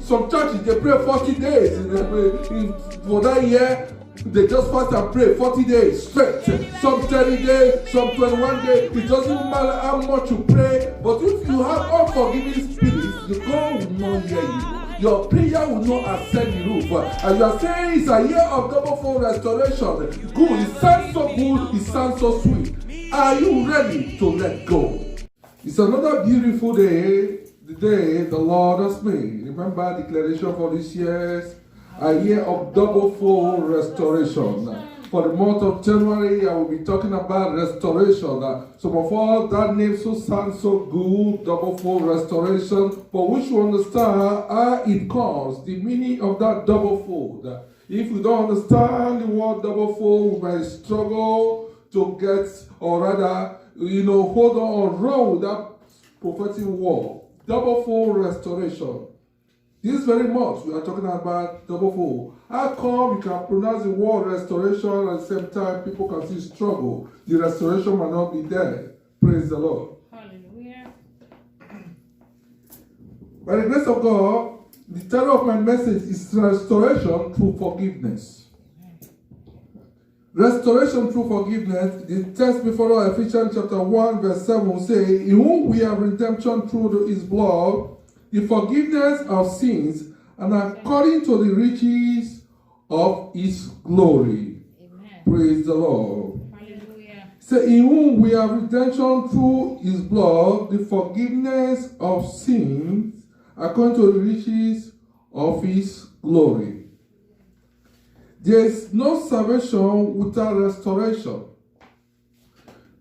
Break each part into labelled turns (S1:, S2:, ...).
S1: some churches, they pray 40 days. For that year, they just fast and pray 40 days straight. Some 30 days, some 21 days. It doesn't matter how much you pray. But if you have unforgiving spirits, the God will not hear you. Your prayer will not ascend the roof. And you are saying it's a year of double-fold restoration. Good. It sounds so good. It sounds so sweet. Are you ready to let go? It's another beautiful day. The day the Lord has made. Remember declaration for this year's a year of double-fold restoration. For the month of January, I will be talking about restoration. Some of us, that name sounds so good, double-fold restoration, but we should understand how it comes, the meaning of that double-fold. If we don't understand the word double-fold, we might struggle to get, or rather, hold on or run with that prophetic word. Double-fold restoration. This very month, we are talking about double-fold. How come you can pronounce the word restoration at the same time people can still struggle? The restoration might not be there. Praise the Lord.
S2: Hallelujah.
S1: By the grace of God, the title of my message is Restoration Through Forgiveness. Restoration through forgiveness. The text before us, Ephesians chapter 1, verse 7, says, in whom we have redemption through his blood, the forgiveness of sins, and according to the riches of his glory.
S2: Amen.
S1: Praise the Lord.
S2: Hallelujah.
S1: So in whom we have redemption through his blood, the forgiveness of sins, according to the riches of his glory. There is no salvation without restoration.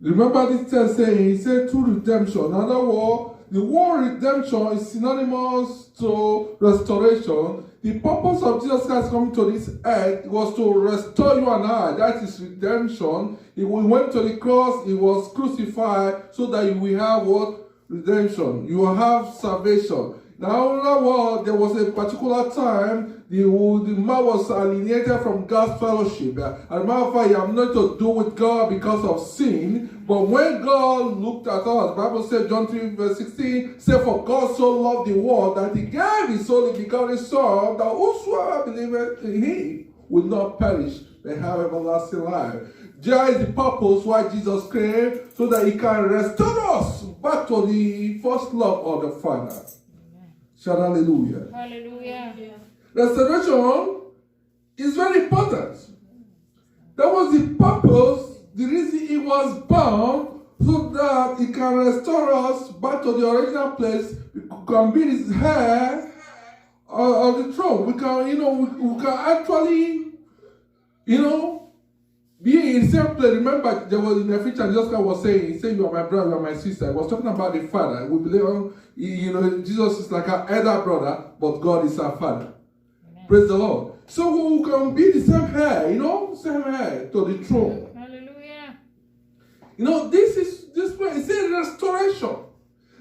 S1: Remember this text saying, he said through redemption. In other words, the word redemption is synonymous to restoration. The purpose of Jesus Christ coming to this earth was to restore you and I. That is redemption. He went to the cross, he was crucified so that you will have what? Redemption. You will have salvation. Now, in other words, there was a particular time the man was alienated from God's fellowship. As a matter of fact, you have nothing to do with God because of sin. But when God looked at us, the Bible said, John 3, verse 16, said, for God so loved the world that he gave his only begotten Son, that whosoever believeth in him will not perish, but have everlasting life. There is the purpose why Jesus came, so that he can restore us back to the first love of the Father. Shout hallelujah.
S2: Hallelujah.
S1: Restoration is very important. That was the purpose, the reason he was born, so that he can restore us back to the original place. We can be his heir of the throne. We can, we can actually, be in the same place. Remember, there was in Ephesians, Jesus was saying, he said, you are my brother, you are my sister. He was talking about the Father. We believe, Jesus is like our elder brother, but God is our Father. Amen. Praise the Lord. So we can be the same heir, same heir to the throne.
S2: Hallelujah.
S1: This way, it says restoration.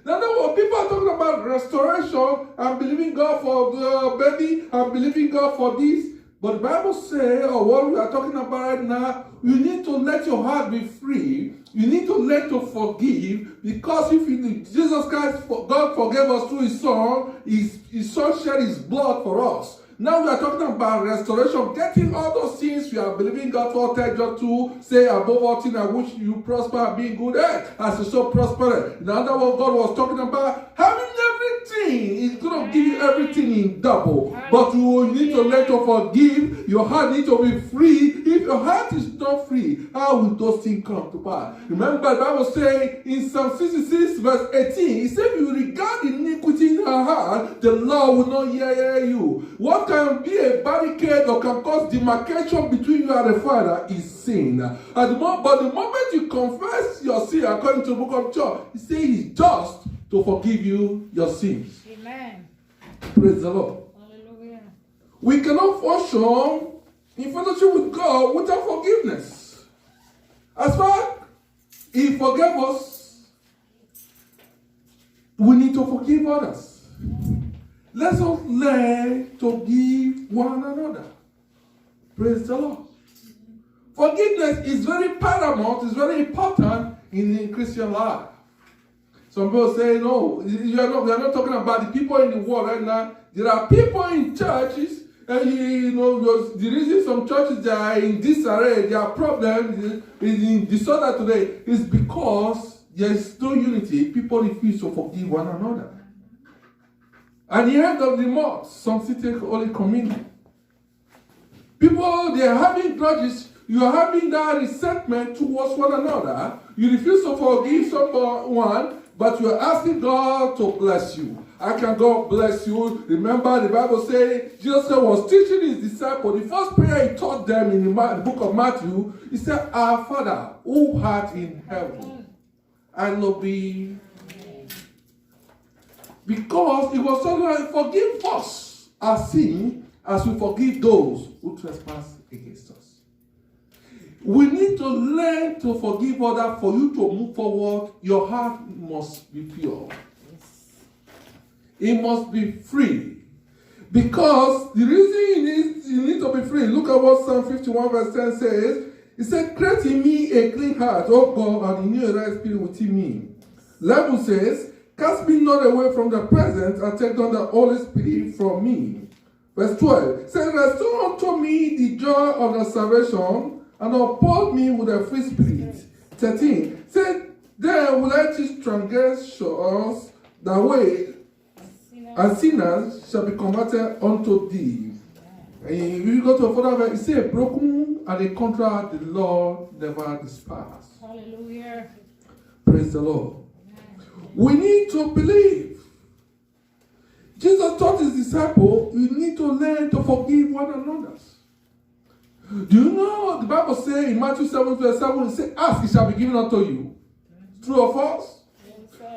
S1: Now, what people are talking about restoration, I'm believing God for the baby, I'm believing God for this. But the Bible says, or what we are talking about right now, you need to let your heart be free. You need to learn to forgive, because if Jesus Christ, God forgave us through his Son, his Son shed his blood for us. Now we are talking about restoration, getting all those things we are believing God for. John 2 say, above all things I wish you prosper and be in good health, as you so prosper. In other words, God was talking about having everything. He's going to give you everything in double. But you need to learn to forgive. Your heart needs to be free. If your heart is not free, how will those things come to pass? Remember, the Bible says in Psalm 66 verse 18, it says, if you regard iniquity in your heart, the Lord will not hear you. What can be a barricade or can cause demarcation between you and the Father is sin. But the moment you confess your sin, according to the book of John, he says he's just to forgive you your sins.
S2: Amen.
S1: Praise the Lord.
S2: Hallelujah.
S1: We cannot function in fellowship with God without forgiveness. As far as he forgave us, we need to forgive others. Let us learn to give one another. Praise the Lord. Forgiveness is very paramount, it's very important in the Christian life. Some people say, no, we are not talking about the people in the world right now. There are people in churches, and the reason some churches are in disarray, their problem is in disorder today, is because there is no unity. People refuse to forgive one another. At the end of the month, some still take Holy Communion. People, they are having grudges. You are having that resentment towards one another. You refuse to forgive someone, but you are asking God to bless you. How can God bless you? Remember, the Bible says Jesus was teaching his disciples. The first prayer he taught them in the book of Matthew, he said, Our Father, who art in heaven, hallowed be. Because it was so like, forgive us our sin as we forgive those who trespass against us. We need to learn to forgive others. For you to move forward, your heart must be pure. It must be free. Because the reason you need to be free, look at what Psalm 51 verse 10 says. It said, create in me a clean heart, O God, and renew a right spirit within me. 11 says, cast me not away from the presence, and take not the Holy Spirit from me. Verse 12 says, restore unto me the joy of the salvation, and uphold me with a free spirit. 13 said, then will I teach transgressors the way, and sinners shall be converted unto thee. And if you go to a further verse, it says, broken and a contract the Lord never despise.
S2: Hallelujah.
S1: Praise the Lord. We need to believe. Jesus taught his disciples, you need to learn to forgive one another. Do you know the Bible says in Matthew 7 verse 7, it says, ask, it shall be given unto you. True or false?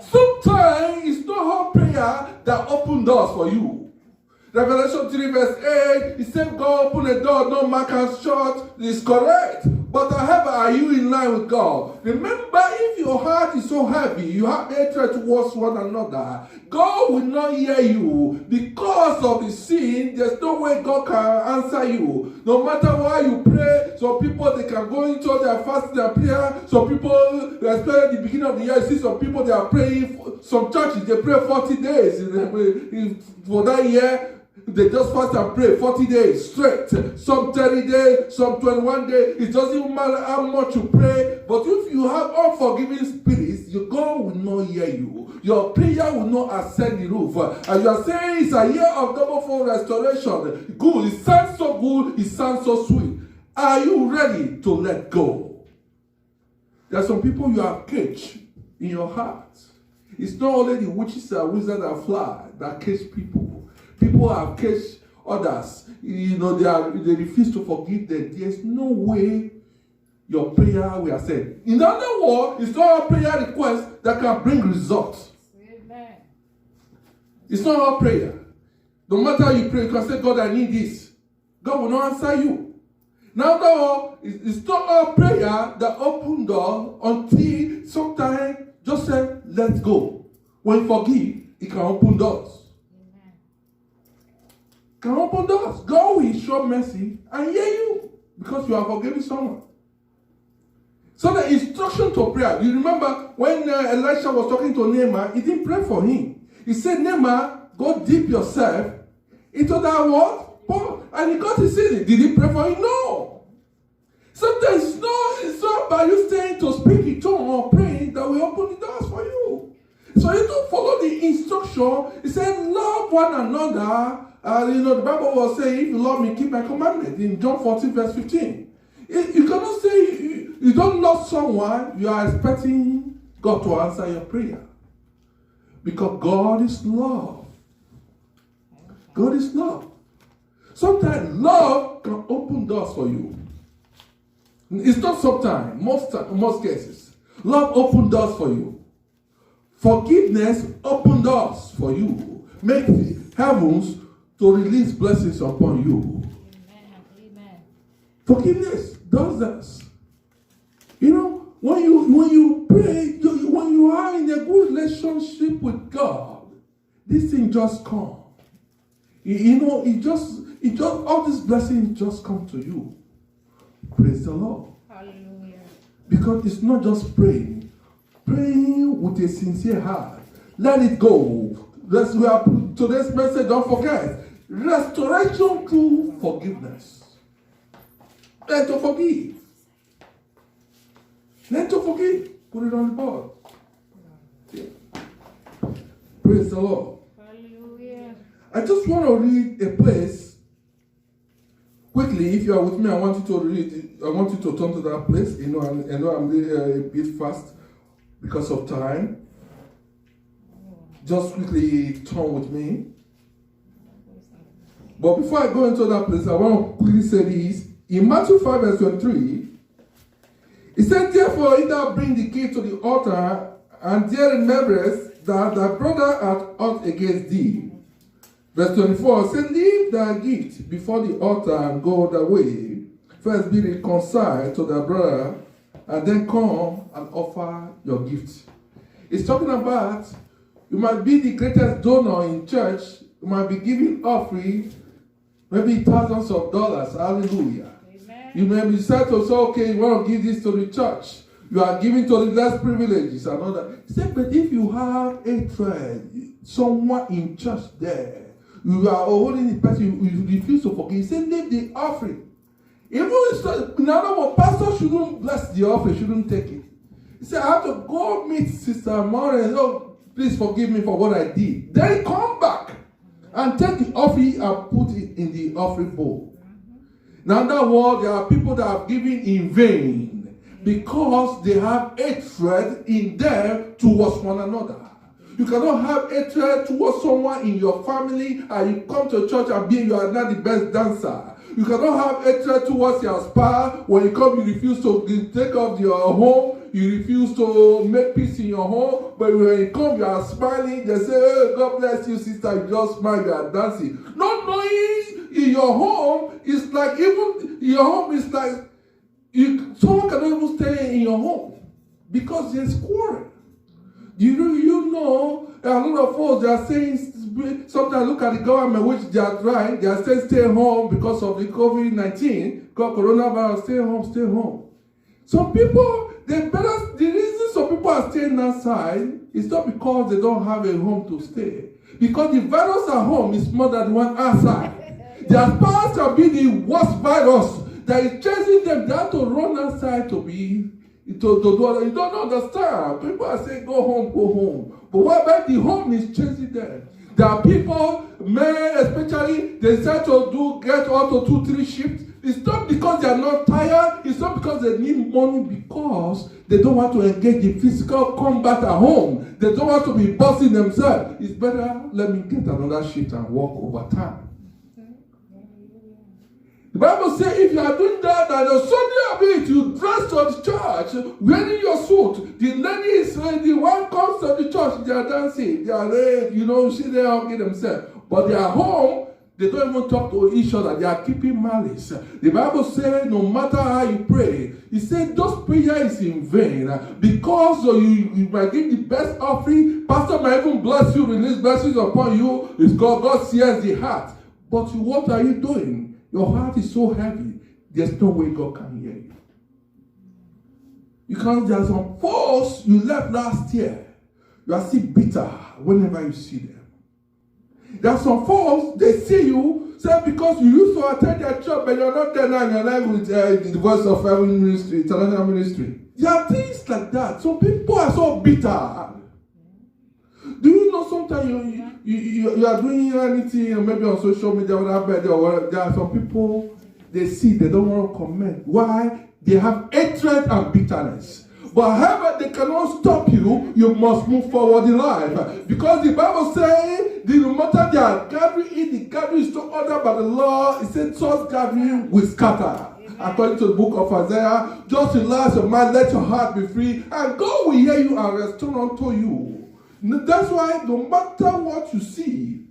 S1: Sometimes it's not our prayer that opens doors for you. Revelation 3 verse 8, it says God open a door, no man can shut. It's correct. But however, are you in line with God? Remember, if your heart is so heavy, you have hatred towards one another, God will not hear you. Because of the sin, there's no way God can answer you. No matter why you pray, some people, they can go into their fasting and prayer. Some people, especially at the beginning of the year, you see some people, they are praying. Some churches, they pray 40 days for that year. They just fast and pray 40 days straight. Some 30 days, some 21 days. It doesn't even matter how much you pray. But if you have unforgiving spirits, your God will not hear you. Your prayer will not ascend the roof. And you are saying it's a year of double-fold restoration. Good. It sounds so good. It sounds so sweet. Are you ready to let go? There are some people you have caged in your heart. It's not only the witches and wizards that fly that cage people. People have caged others. They refuse to forgive them. There's no way your prayer will ascend. In other words, it's not a prayer request that can bring results.
S2: Amen.
S1: It's not our prayer. No matter how you pray, you can say, God, I need this. God will not answer you. Now, though, it's not our prayer that open door until sometimes just say, let's go. When you forgive, it can open doors. Can open doors. God will show mercy and hear you because you have forgiven someone. So the instruction to prayer. You remember when Elisha was talking to Naaman, he didn't pray for him. He said, Naaman, go dip yourself into that what? Pot. And he got his healing. Did he pray for him? No. Sometimes it's not by you staying to speak in tongue or praying that will open the doors for you. So you don't follow the instruction. He said, love one another. The Bible was saying, if you love me, keep my commandment. In John 14, verse 15. You cannot say you don't love someone, you are expecting God to answer your prayer. Because God is love. God is love. Sometimes love can open doors for you. It's not sometimes, most cases. Love opens doors for you. Forgiveness opens doors for you. Make the heavens to release blessings upon you.
S2: Amen. Amen.
S1: Forgiveness does this. When you pray, when you are in a good relationship with God, this thing just comes. It just all these blessings just come to you. Praise the Lord.
S2: Hallelujah.
S1: Because it's not just praying. praying with a sincere heart. Let it go. Today's message, don't forget. Restoration through forgiveness. Learn to forgive. Learn to forgive. Put it on the board. Yeah. Praise the Lord.
S2: Hallelujah.
S1: I just want to read a place. Quickly, if you are with me, I want you to read it. I want you to turn to that place. I know I'm a bit fast because of time. Just quickly turn with me. But before I go into that place, I want to quickly say this. In Matthew 5 verse 23, it said, therefore, if thou bring the gift to the altar, and there rememberest that thy brother hath aught against thee. Verse 24 said, leave thy gift before the altar and go thy way. First be reconciled to thy brother, and then come and offer your gift. It's talking about you might be the greatest donor in church. You might be giving offering, maybe thousands of dollars. Hallelujah.
S2: Amen.
S1: You may be said to say, okay, you want to give this to the church. You are giving to the less privileges and all that. He said, but if you have a thread, someone in church there, you are holding the person, you refuse to forgive. He said, leave the offering. Even in other words, pastor shouldn't bless the offering, shouldn't take it. He said, I have to go meet Sister Maureen. Oh, please forgive me for what I did. Then come back and take the offering and put it in the offering bowl. Now, in that world, there are people that are giving in vain because they have hatred in them towards one another. You cannot have hatred towards someone in your family and you come to church and you are not the best dancer. You cannot have hatred towards your spouse. When you come, you refuse to take off your home. You refuse to make peace in your home. But when you come, you are smiling. They say, hey, God bless you, sister. You just smile, you are dancing. Not knowing in your home, it's like even your home is like, someone cannot even stay in your home because there's quarrel. You know, a lot of folks, they are saying, sometimes look at the government, which they are trying, they are saying stay home because of the COVID-19, coronavirus, stay home. Some people, the reason some people are staying outside is not because they don't have a home to stay. Because the virus at home is more than one outside. Their spouse can be the worst virus that is chasing them. They have to run outside to do. You don't understand. People are saying go home. But what about the home is chasing them? There are people, men especially, they decide to get out to 2-3 shifts. It's not because they are not tired. It's not because they need money, because they don't want to engage in physical combat at home. They don't want to be bossing themselves. It's better let me get another shift and work overtime. The Bible says if you are doing that, and on Sunday of it, you dress to the church, wearing your suit. The lady is the one comes to the church, they are dancing. They are there, see they hugging themselves. But they are home, they don't even talk to each other. They are keeping malice. The Bible says no matter how you pray, it says those prayers is in vain. Because you might give the best offering, pastor might even bless you, release blessings upon you. It's God sees the heart. But what are you doing? Your heart is so heavy, there's no way God can hear you. There's some folks you left last year, you are still bitter whenever you see them. There are some folks, they see you, say because you used to attend their church, but you're not there now, you're like with the Voice of Heaven ministry, international ministry. There are things like that. Some people are so bitter. Do you know sometimes you are doing anything, maybe on social media or whatever, there are some people, they see, they don't want to comment. Why? They have hatred and bitterness. But however, they cannot stop you, you must move forward in life. Because the Bible says, no matter they are gathering, if the gathering is not ordered by the law, it says, such gathering will scatter. According to the book of Isaiah, just relax your mind, let your heart be free, and God will hear you and restore unto you. That's why no matter what you see,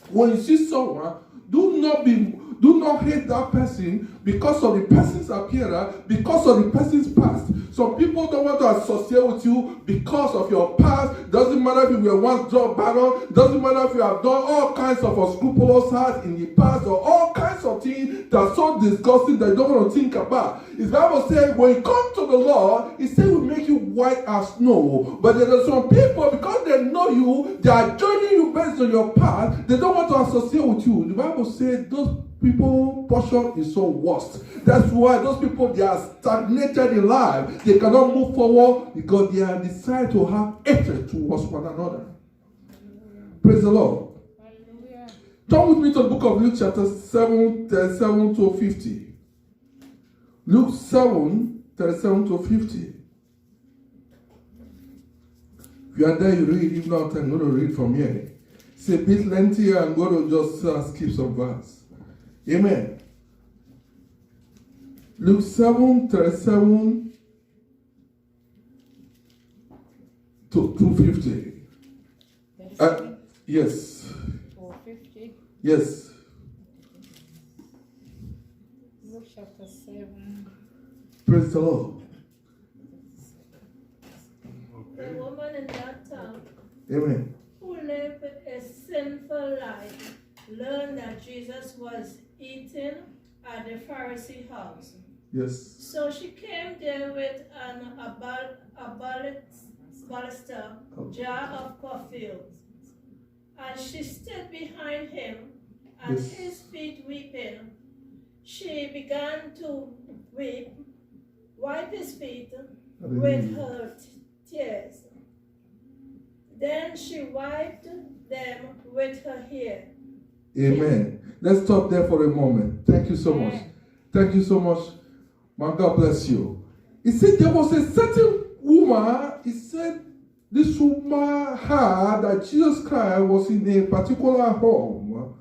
S1: when you see someone, do not hate that person because of the person's appearance, because of the person's past. Some people don't want to associate with you because of your past. Doesn't matter if you were once drug baron, doesn't matter if you have done all kinds of unscrupulous acts in the past or all kinds kinds of things that are so disgusting that you don't want to think about. His Bible says when you come to the Lord, He said will make you white as snow. But there are some people, because they know you, they are judging you based on your past. They don't want to associate with you. The Bible says those people portion is so worst. That's why those people, they are stagnated in life. They cannot move forward because they are decided to have hatred towards one another. Praise the Lord.
S2: Hallelujah.
S1: Turn with me to the book of Luke chapter 7, 37 to 50. Luke 7, 37 to 50. If you are there, you read. If not, I'm going to read from here. It's a bit lengthy. I'm going to just skip some verse. Amen. Luke 7, 37 to 250. Yes.
S2: 450.
S1: Yes.
S2: Luke chapter 7.
S1: Praise the Lord.
S3: The woman in that town
S1: Amen.
S3: who lived a sinful life learned that Jesus was eating at the Pharisee house.
S1: Yes.
S3: So she came there with a baluster jar of perfume. And she stood behind him at
S1: Yes.
S3: his feet weeping. She began to weep, wipe his feet with her tears. Then she wiped them with her hair.
S1: Amen. Let's stop there for a moment. Thank you so much. Thank you so much. My God bless you. He said there was a certain woman. He said this woman heard that Jesus Christ was in a particular home.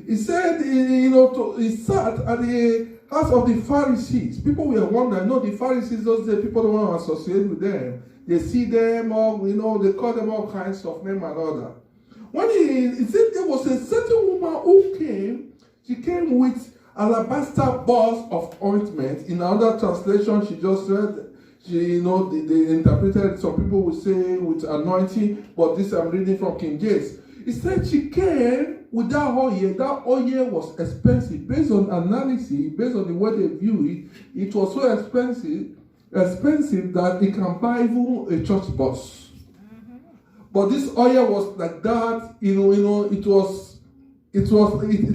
S1: He said, he sat at the house of the Pharisees. People were wondering, no, the Pharisees, those days, people don't want to associate with them. They see them, or, they call them all kinds of names and other. When he said there was a certain woman who came, she came with alabaster box of ointment. In another translation, she just read, they interpreted, some people would say with anointing, but this I'm reading from King James. He said she came with that oil. That oil was expensive. Based on analysis, based on the way they view it, it was so expensive that it can buy even a church bus. But this oil was like that, it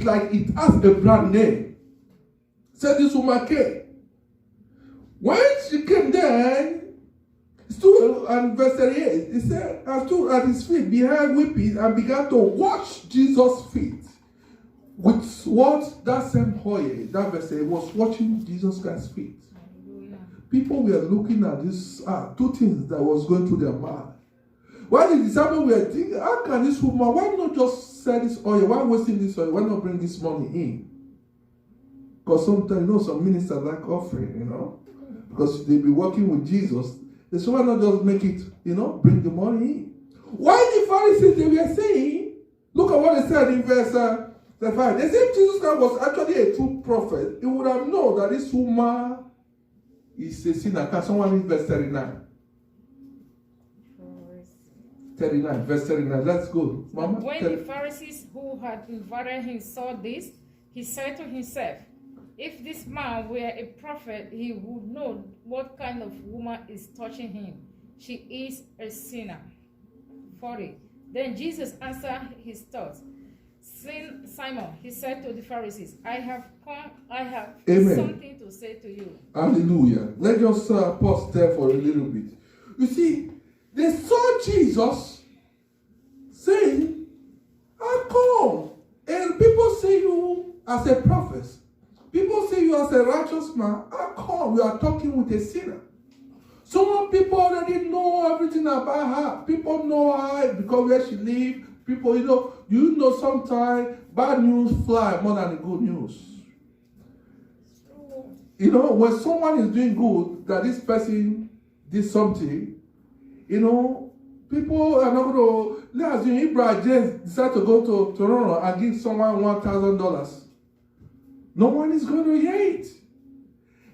S1: like it has a brand name. Said this woman came. When she came there, stood and verse 38, he said, I stood at his feet behind weeping and began to wash Jesus' feet. With what? That same oil, that verse 8, was washing Jesus Christ's feet. People were looking at this, two things that was going through their mind. While the disciples were thinking, how can this woman, why not just sell this oil? Why wasting this oil? Why not bring this money in? Because sometimes, some ministers like offering, because they be working with Jesus. They say, why not just make it, bring the money in? Why the Pharisees, they were saying, look at what they said in verse 5. They said Jesus Christ was actually a true prophet. He would have known that this woman is a sinner. Can someone read verse 39? 39, verse 39. Let's go. Mama.
S2: When the Pharisees who had invited him saw this, he said to himself, if this man were a prophet, he would know what kind of woman is touching him. She is a sinner. 40. Then Jesus answered his thoughts. Simon, he said to the Pharisees, I have
S1: Amen.
S2: Something to say to you.
S1: Hallelujah. Let's just pause there for a little bit. You see, they saw Jesus saying, how come? And people say you as a prophet. People say you as a righteous man. How come you are talking with a sinner? Some people already know everything about her. People know her because where she lives. People, sometimes bad news fly more than the good news. When someone is doing good, that this person did something, people are not going to, let's assume Ibrahim James decided to go to Toronto and give someone $1,000. No one is going to hear it.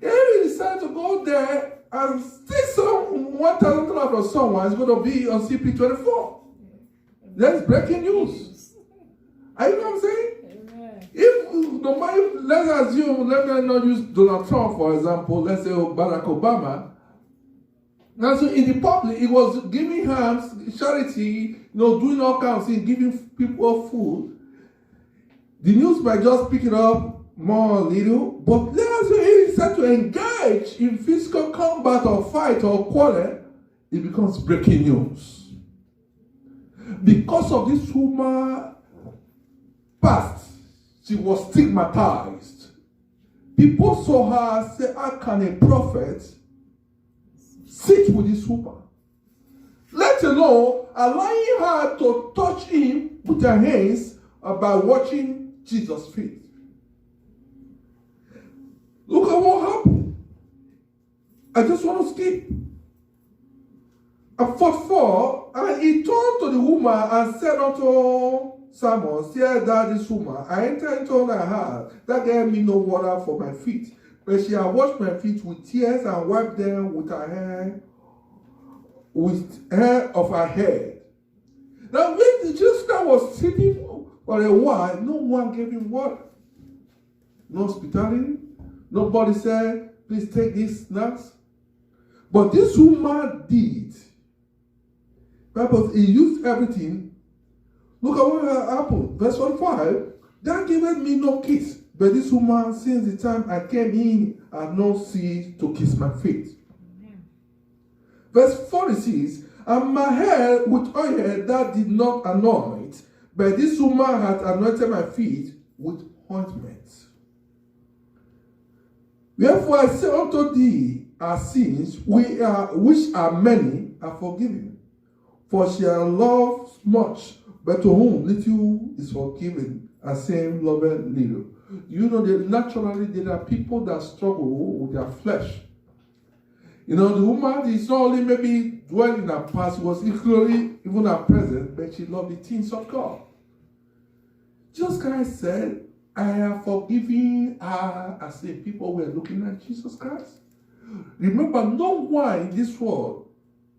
S1: If he decides to go there and steal some $1,000 from someone, it's going to be on CP24. That's breaking news. Are you know what I'm saying?
S2: Amen.
S1: If no matter, let's assume, let me not use Donald Trump for example, let's say Barack Obama. Now, so in the public, he was giving hands, charity, doing all kinds of things, giving people food. The news might just pick it up more or little, but let us say he start to engage in physical combat or fight or quarrel, it becomes breaking news. Because of this woman past, she was stigmatized. People saw her say, how can a prophet sit with this woman? Let alone allowing her to touch him with her hands by watching Jesus' feet. Look at what happened. I just want to skip. At 44, and he turned to the woman and said unto Samuel, see that this woman, I entered into her heart, that gave me no water for my feet. But she had washed my feet with tears and wiped them with hair of her head. Now when Jesus Christ was sitting for a while, no one gave him water. No hospitality. Nobody said, please take these snacks. But this woman did. Bible, he used everything. Look at what happened. Verse 1:5. Thou giveth me no kiss, but this woman, since the time I came in, had no ceased to kiss my feet. Amen. Verse 46. And my hair with oil that did not anoint, but this woman had anointed my feet with ointment. Wherefore I say unto thee, our sins, which are many, are forgiven. For she hath loved much, but to whom little is forgiven, and same loveth little. You know that naturally there are people that struggle with their flesh. The woman is not only maybe dwelling in her past, was equally even her present, but she loved the things of God. Jesus Christ said, I have forgiven her as the people were looking at Jesus Christ. Remember, no one in this world,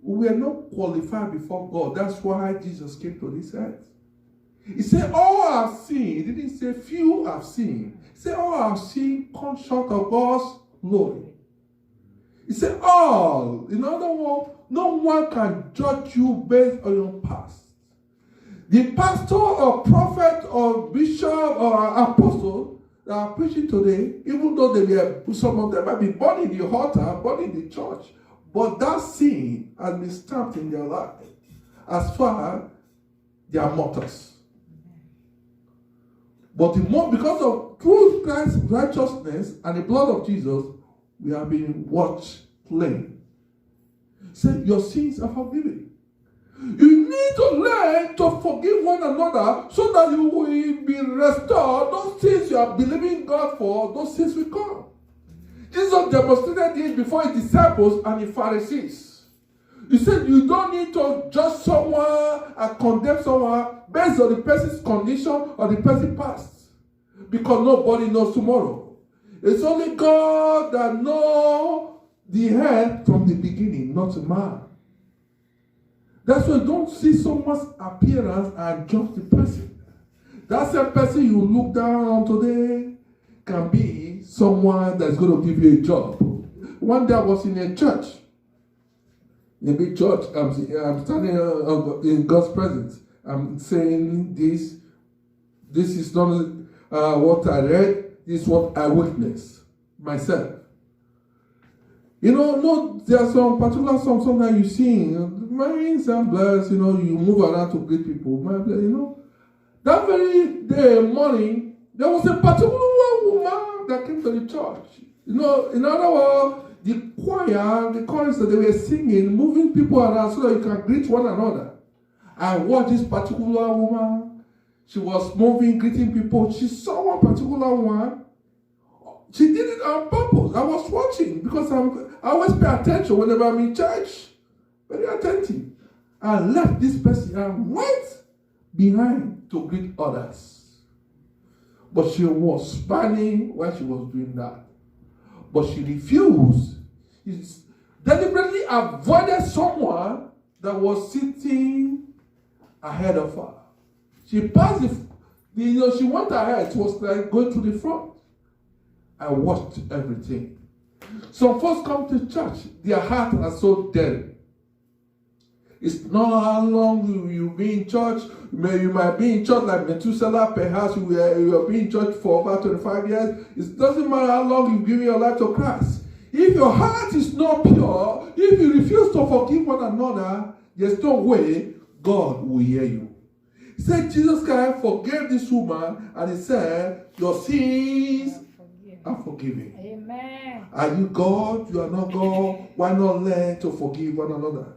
S1: we are not qualified before God. That's why Jesus came to this earth. He said, all have sinned. He didn't say few have sinned. He said, all have sinned, come short of God's glory. He said, all. In other words, no one can judge you based on your past. The pastor or prophet or bishop or apostle that are preaching today, even though some of them might be born in the altar, born in the church, but that sin has been stamped in their life as far as they are martyrs. But because of through Christ's righteousness and the blood of Jesus, we have been washed clean. Say, your sins are forgiven. You need to learn to forgive one another so that you will be restored. Those things you are believing God for, those things will come. Jesus demonstrated it before his disciples and the Pharisees. He said you don't need to judge someone and condemn someone based on the person's condition or the person's past. Because nobody knows tomorrow. It's only God that knows the end from the beginning, not man. That's why you don't see someone's appearance and judge the person. That same person you look down on today can be someone that's going to give you a job. One day I was in a church, in a big church. I'm standing in God's presence. I'm saying this. This is not what I read. This is what I witnessed myself. No, there are some particular songs sometimes you sing. My hands are blessed, you move around to greet people. That very day, morning, there was a particular woman that came to the church. In other words, the chorus that they were singing, moving people around so that you can greet one another. I watched this particular woman. She was moving, greeting people. She saw one particular one. She did it on purpose. I was watching because I always pay attention whenever I'm in church. Very attentive. I left this person and went behind to greet others. But she was smiling while she was doing that. But she refused. She deliberately avoided someone that was sitting ahead of her. She passed She went ahead. It was like going to the front. I watched everything. Some folks come to church. Their hearts are so dead. It's not how long you be in church. You might be in church like Methuselah. Perhaps you have been in church for about 25 years. It doesn't matter how long you've given your life to Christ. If your heart is not pure, if you refuse to forgive one another, there's no way God will hear you. He said Jesus Christ forgave this woman, and he said, your sins are forgiven.
S2: Amen.
S1: Are you God? You are not God. Why not learn to forgive one another?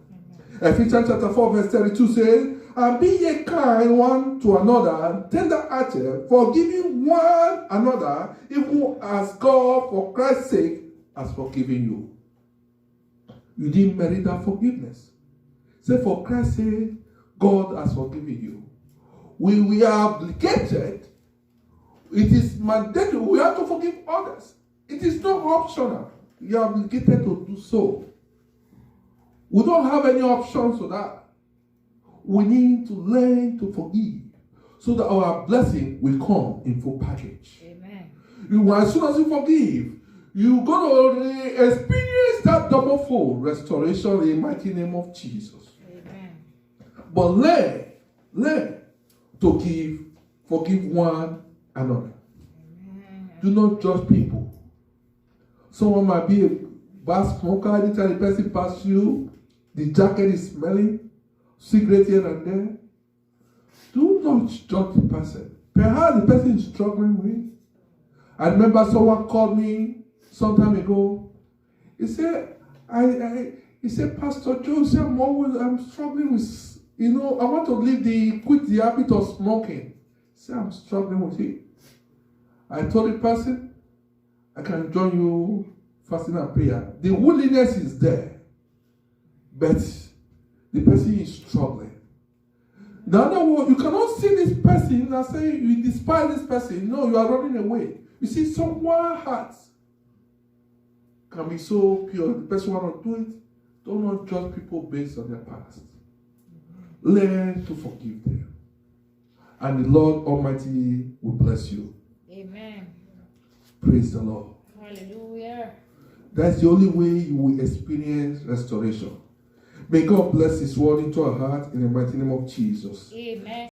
S1: Ephesians chapter 4 verse 32 says, and be ye kind one to another, tender-hearted, forgiving one another, even as God for Christ's sake has forgiven you. You didn't merit that forgiveness. Say, for Christ's sake, God has forgiven you. We are obligated. It is mandatory. We have to forgive others. It is not optional. You are obligated to do so. We don't have any options for that. We need to learn to forgive so that our blessing will come in full package.
S2: Amen.
S1: As soon as you forgive, you're going to experience that double-fold restoration in the mighty name of Jesus.
S2: Amen.
S1: But learn to forgive one another.
S2: Amen.
S1: Do not judge people. Someone might be a bad smoker. Anytime the person passes you, the jacket is smelling, cigarette here and there. Do not judge the person. Perhaps the person is struggling with. I remember someone called me some time ago. He said, Pastor Joe, I'm struggling with, I want to quit the habit of smoking. He said, I'm struggling with it. I told the person, I can join you fasting and prayer. The willingness is there, but the person is struggling. In other words, you cannot see this person and say you despise this person. No, you are running away. You see, someone's heart can be so pure. The person want to do it. Do not judge people based on their past. Learn to forgive them. And the Lord Almighty will bless you.
S2: Amen.
S1: Praise the Lord.
S2: Hallelujah.
S1: That's the only way you will experience restoration. May God bless His word into our heart in the mighty name of Jesus.
S2: Amen.